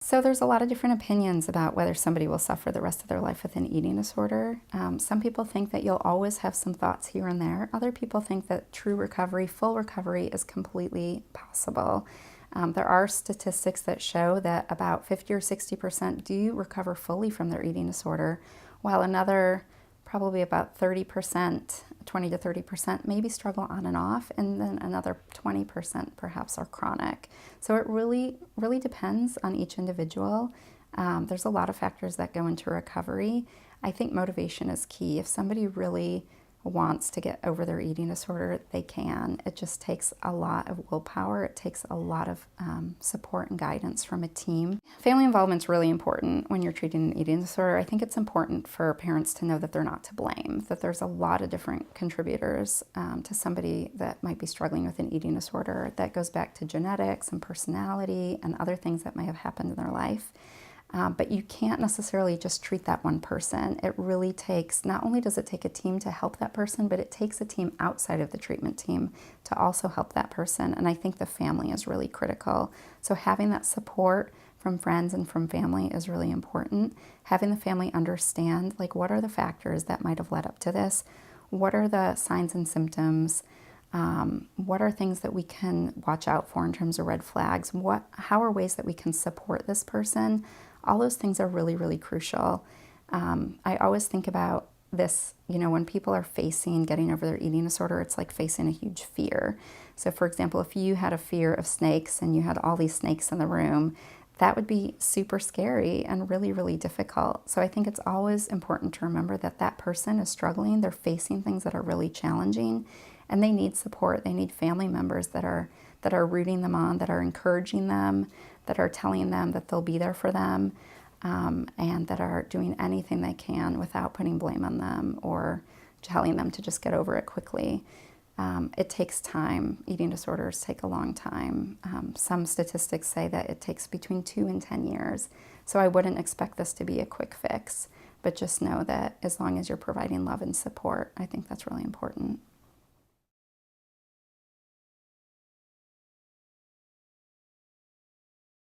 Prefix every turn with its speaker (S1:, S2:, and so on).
S1: So there's a lot of different opinions about whether somebody will suffer the rest of their life with an eating disorder. Some people think that you'll always have some thoughts here and there. Other people think that true recovery, full recovery, is completely possible. There are statistics that show that about 50 or 60% do recover fully from their eating disorder, while another, probably about 30%, 20 to 30% maybe struggle on and off, and then another 20% perhaps are chronic. So it really depends on each individual. There's a lot of factors that go into recovery. I think motivation is key. If somebody really wants to get over their eating disorder, they can. It just takes a lot of willpower. It takes a lot of support and guidance from a team. Family involvement is really important when you're treating an eating disorder. I think it's important for parents to know that they're not to blame, that there's a lot of different contributors to somebody that might be struggling with an eating disorder. That goes back to genetics and personality and other things that might have happened in their life. But you can't necessarily just treat that one person. It really takes, not only does it take a team to help that person, but it takes a team outside of the treatment team to also help that person. And I think the family is really critical. So having that support from friends and from family is really important. Having the family understand, like, what are the factors that might have led up to this? What are the signs and symptoms? What are things that we can watch out for in terms of red flags? How are ways that we can support this person? All those things are really, really crucial. I always think about this, when people are facing getting over their eating disorder, it's like facing a huge fear. So for example, if you had a fear of snakes and you had all these snakes in the room, that would be super scary and really, really difficult. So I think it's always important to remember that that person is struggling. They're facing things that are really challenging, and they need support. They need family members that are rooting them on, that are encouraging them, that are telling them that they'll be there for them, and that are doing anything they can without putting blame on them or telling them to just get over it quickly. It takes time. Eating disorders take a long time. Some statistics say that it takes between 2 and 10 years. So I wouldn't expect this to be a quick fix, but just know that as long as you're providing love and support, I think that's really important.